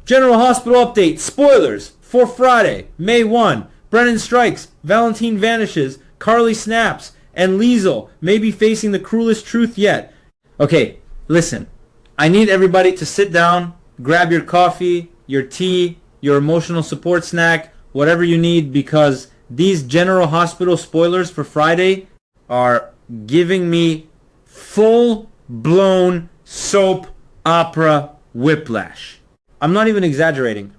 General Hospital update. Spoilers for Friday, May 1. Brennan strikes. Valentine vanishes. Carly snaps. And Liesl may be facing the cruelest truth yet. Okay, listen. I need everybody to sit down, grab your coffee, your tea, your emotional support snack, whatever you need, because these General Hospital spoilers for Friday are giving me full-blown soap opera whiplash. I'm not even exaggerating.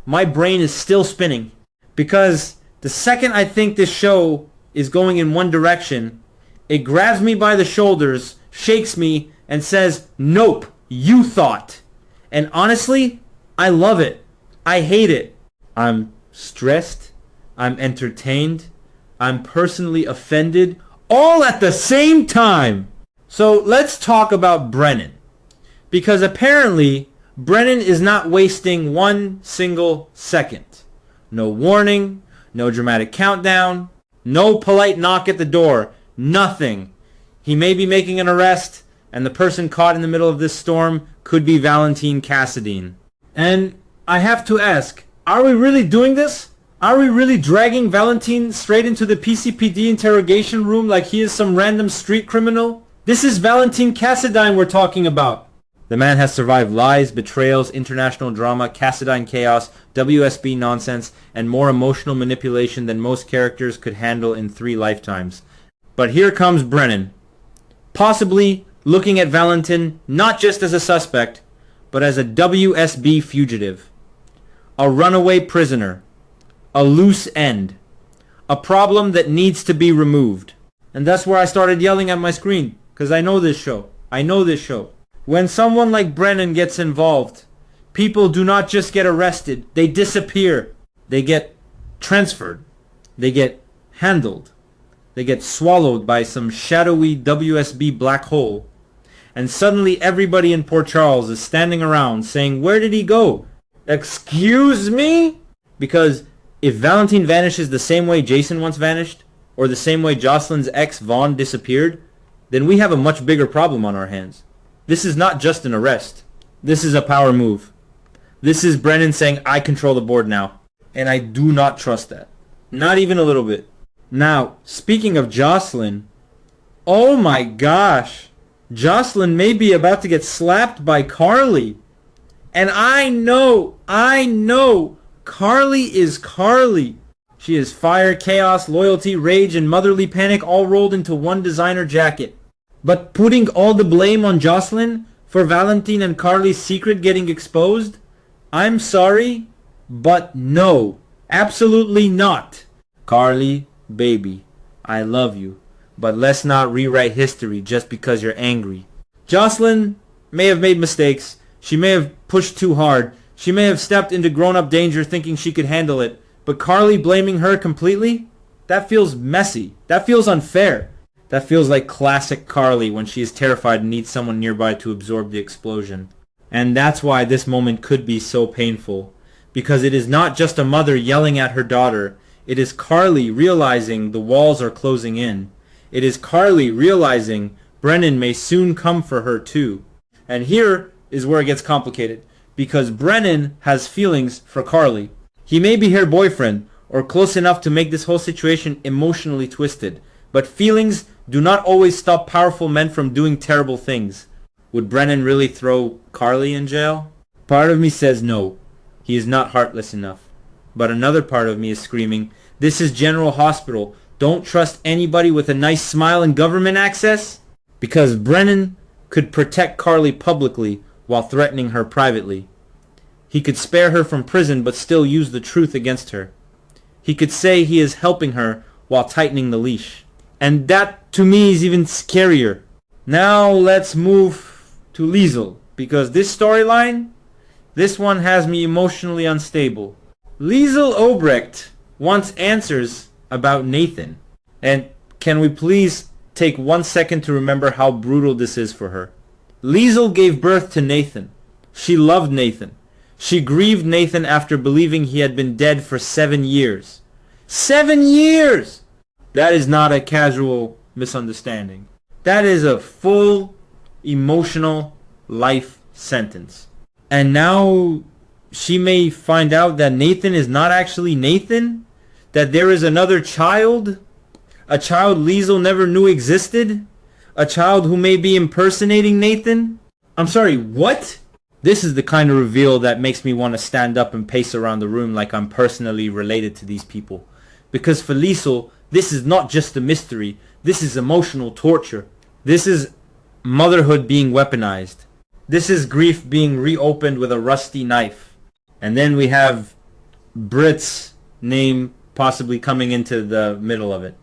My brain is still spinning because the second I think this show is going in one direction, it grabs me by the shoulders, shakes me, and says, "Nope, you thought." And honestly, I love it. I hate it. I'm stressed. I'm entertained. I'm personally offended, all at the same time. So let's talk about Brennan. Because apparently, Brennan is not wasting one single second. No warning, no dramatic countdown, no polite knock at the door, nothing. He may be making an arrest, and the person caught in the middle of this storm could be Valentine Cassadine. And I have to ask, are we really doing this? Are we really dragging Valentine straight into the PCPD interrogation room like he is some random street criminal? This is Valentine Cassadine we're talking about. The man has survived lies, betrayals, international drama, Cassadine chaos, WSB nonsense, and more emotional manipulation than most characters could handle in 3 lifetimes. But here comes Brennan, possibly looking at Valentine not just as a suspect, but as a WSB fugitive, a runaway prisoner, a loose end, a problem that needs to be removed. And that's where I started yelling at my screen, because I know this show. I know this show. When someone like Brennan gets involved, people do not just get arrested, they disappear. They get transferred. They get handled. They get swallowed by some shadowy WSB black hole. And suddenly everybody in Port Charles is standing around saying, "Where did he go? Excuse me?" Because if Valentine vanishes the same way Jason once vanished, or the same way Jocelyn's ex Vaughn disappeared, then we have a much bigger problem on our hands. This is not just an arrest. This is a power move. This is Brennan saying, "I control the board now." And I do not trust that. Not even a little bit. Now, speaking of Jocelyn, oh my gosh. Jocelyn may be about to get slapped by Carly. And I know, Carly is Carly. She is fire, chaos, loyalty, rage, and motherly panic all rolled into one designer jacket. But putting all the blame on Jocelyn for Valentine and Carly's secret getting exposed? I'm sorry, but no. Absolutely not. Carly, baby, I love you. But let's not rewrite history just because you're angry. Jocelyn may have made mistakes. She may have pushed too hard. She may have stepped into grown-up danger thinking she could handle it. But Carly blaming her completely? That feels messy. That feels unfair. That feels like classic Carly when she is terrified and needs someone nearby to absorb the explosion. And that's why this moment could be so painful. Because it is not just a mother yelling at her daughter. It is Carly realizing the walls are closing in. It is Carly realizing Brennan may soon come for her too. And here is where it gets complicated. Because Brennan has feelings for Carly. He may be her boyfriend, or close enough to make this whole situation emotionally twisted. But feelings do not always stop powerful men from doing terrible things. Would Brennan really throw Carly in jail? Part of me says no. He is not heartless enough. But another part of me is screaming, this is General Hospital. Don't trust anybody with a nice smile and government access? Because Brennan could protect Carly publicly while threatening her privately. He could spare her from prison but still use the truth against her. He could say he is helping her while tightening the leash. And that to me is even scarier. Now let's move to Liesl, because this storyline, this one has me emotionally unstable. Liesl Obrecht wants answers about Nathan. And can we please take 1 second to remember how brutal this is for her. Liesl gave birth to Nathan. She loved Nathan. She grieved Nathan after believing he had been dead for 7 years. 7 years! That is not a casual misunderstanding. That is a full, emotional life sentence. And now she may find out that Nathan is not actually Nathan, that there is another child, a child Liesl never knew existed, a child who may be impersonating Nathan. I'm sorry, what? This is the kind of reveal that makes me want to stand up and pace around the room like I'm personally related to these people. Because for Liesl, this is not just a mystery. This is emotional torture. This is motherhood being weaponized. This is grief being reopened with a rusty knife. And then we have Britt's name possibly coming into the middle of it.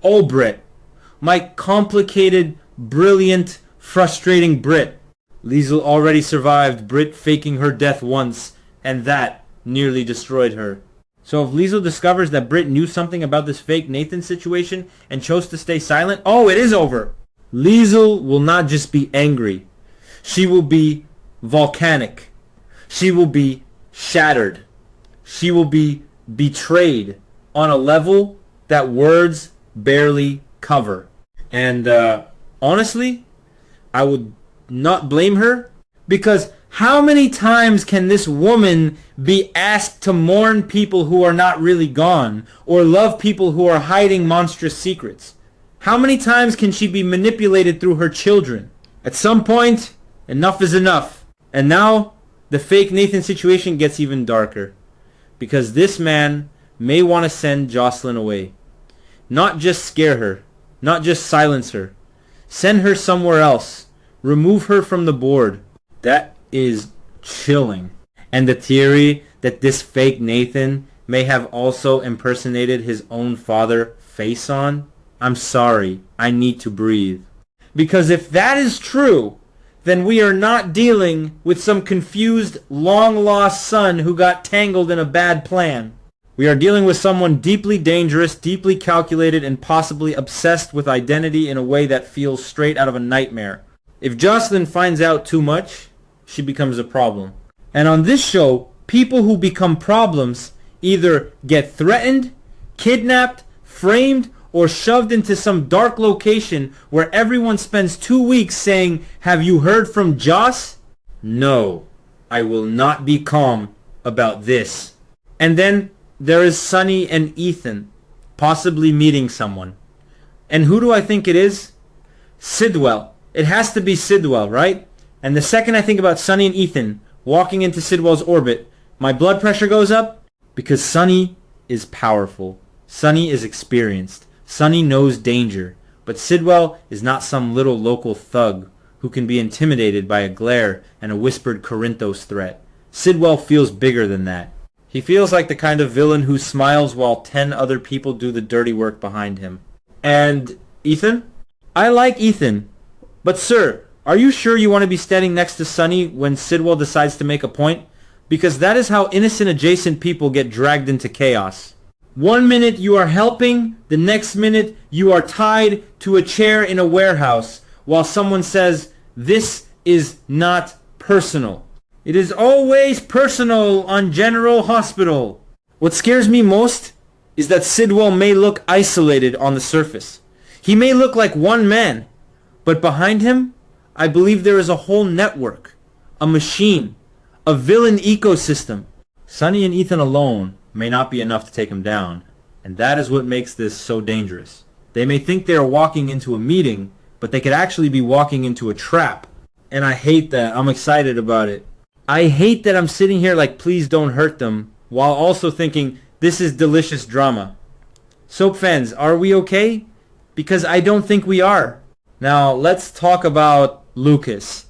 Oh, Britt. My complicated, brilliant, frustrating Britt. Liesl already survived Britt faking her death once, and that nearly destroyed her. So if Liesl discovers that Britt knew something about this fake Nathan situation and chose to stay silent, oh, it is over. Liesl will not just be angry. She will be volcanic. She will be shattered. She will be betrayed on a level that words barely cover. And honestly, I would not blame her, because how many times can this woman be asked to mourn people who are not really gone, or love people who are hiding monstrous secrets? How many times can she be manipulated through her children? At some point, enough is enough. And now the fake Nathan situation gets even darker, because this man may want to send Jocelyn away. Not just scare her, not just silence her. Send her somewhere else. Remove her from the board. That is chilling. And the theory that this fake Nathan may have also impersonated his own father, Faison. I'm sorry, I need to breathe. Because if that is true, then we are not dealing with some confused, long-lost son who got tangled in a bad plan. We are dealing with someone deeply dangerous, deeply calculated, and possibly obsessed with identity in a way that feels straight out of a nightmare. If Jocelyn finds out too much, she becomes a problem. And on this show, people who become problems either get threatened, kidnapped, framed, or shoved into some dark location where everyone spends 2 weeks saying, "Have you heard from Joss?" No, I will not be calm about this. And then there is Sunny and Ethan, possibly meeting someone. And who do I think it is? Sidwell. It has to be Sidwell, right? And the second I think about Sunny and Ethan walking into Sidwell's orbit, my blood pressure goes up, because Sunny is powerful. Sunny is experienced. Sunny knows danger. But Sidwell is not some little local thug who can be intimidated by a glare and a whispered Corinthos threat. Sidwell feels bigger than that. He feels like the kind of villain who smiles while 10 other people do the dirty work behind him. And Ethan? I like Ethan. But sir, are you sure you want to be standing next to Sunny when Sidwell decides to make a point? Because that is how innocent adjacent people get dragged into chaos. 1 minute you are helping, the next minute you are tied to a chair in a warehouse while someone says, "This is not personal." It is always personal on General Hospital. What scares me most is that Sidwell may look isolated on the surface. He may look like one man. But behind him, I believe there is a whole network, a machine, a villain ecosystem. Sunny and Ethan alone may not be enough to take him down, and that is what makes this so dangerous. They may think they are walking into a meeting, but they could actually be walking into a trap. And I hate that. I'm excited about it. I hate that I'm sitting here like, please don't hurt them, while also thinking, this is delicious drama. Soap fans, are we okay? Because I don't think we are. Now, let's talk about Lucas,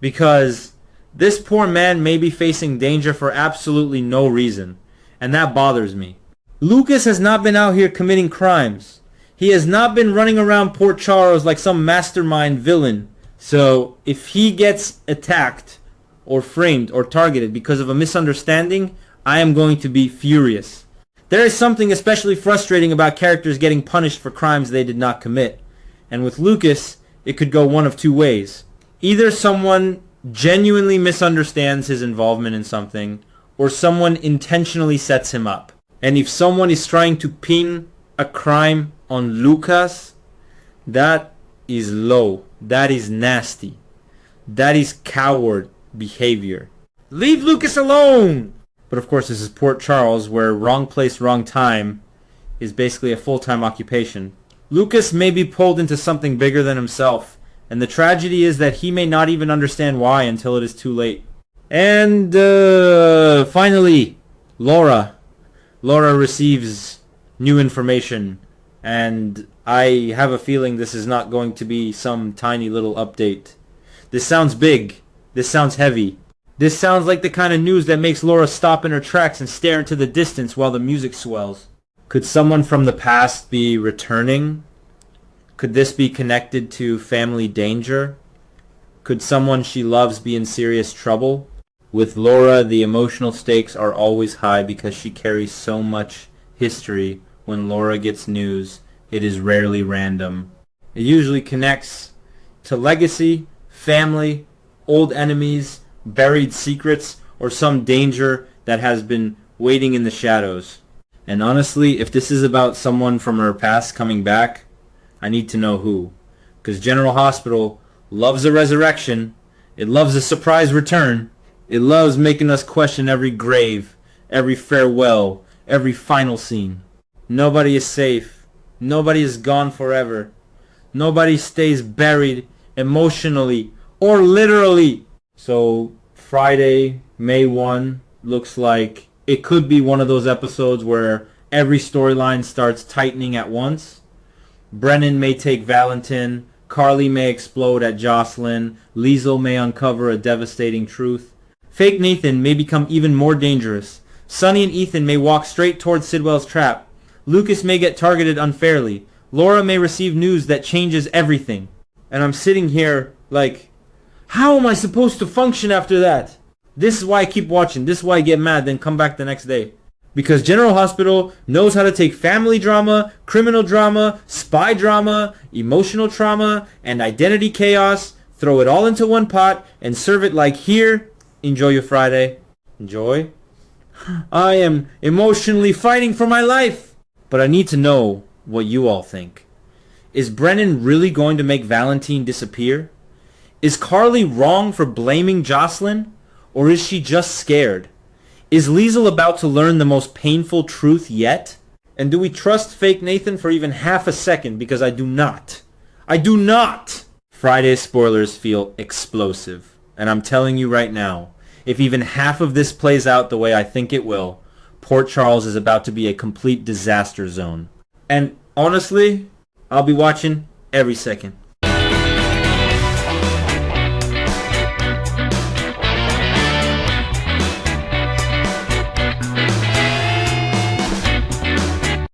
because this poor man may be facing danger for absolutely no reason, and that bothers me. Lucas has not been out here committing crimes. He has not been running around Port Charles like some mastermind villain. So, if he gets attacked, or framed, or targeted because of a misunderstanding, I am going to be furious. There is something especially frustrating about characters getting punished for crimes they did not commit. And with Lucas, it could go one of two ways. Either someone genuinely misunderstands his involvement in something, or someone intentionally sets him up. And if someone is trying to pin a crime on Lucas, that is low. That is nasty. That is coward behavior. Leave Lucas alone! But of course this is Port Charles, where wrong place, wrong time is basically a full-time occupation. Lucas may be pulled into something bigger than himself, and the tragedy is that he may not even understand why until it is too late. And finally, Laura. Laura receives new information, and I have a feeling this is not going to be some tiny little update. This sounds big. This sounds heavy. This sounds like the kind of news that makes Laura stop in her tracks and stare into the distance while the music swells. Could someone from the past be returning? Could this be connected to family danger? Could someone she loves be in serious trouble? With Laura, the emotional stakes are always high because she carries so much history. When Laura gets news, it is rarely random. It usually connects to legacy, family, old enemies, buried secrets, or some danger that has been waiting in the shadows. And honestly, if this is about someone from her past coming back, I need to know who. Because General Hospital loves a resurrection. It loves a surprise return. It loves making us question every grave, every farewell, every final scene. Nobody is safe. Nobody is gone forever. Nobody stays buried emotionally or literally. So Friday, May 1 looks like it could be one of those episodes where every storyline starts tightening at once. Brennan may take Valentin. Carly may explode at Jocelyn. Liesl may uncover a devastating truth. Fake Nathan may become even more dangerous. Sonny and Ethan may walk straight towards Sidwell's trap. Lucas may get targeted unfairly. Laura may receive news that changes everything. And I'm sitting here like, how am I supposed to function after that? This is why I keep watching. This is why I get mad, then come back the next day. Because General Hospital knows how to take family drama, criminal drama, spy drama, emotional trauma, and identity chaos, throw it all into one pot, and serve it like, here, enjoy your Friday. Enjoy. I am emotionally fighting for my life. But I need to know what you all think. Is Brennan really going to make Valentine disappear? Is Carly wrong for blaming Jocelyn? Or is she just scared? Is Liesl about to learn the most painful truth yet? And do we trust fake Nathan for even half a second? Because I do not. I do not! Friday's spoilers feel explosive. And I'm telling you right now, if even half of this plays out the way I think it will, Port Charles is about to be a complete disaster zone. And honestly, I'll be watching every second.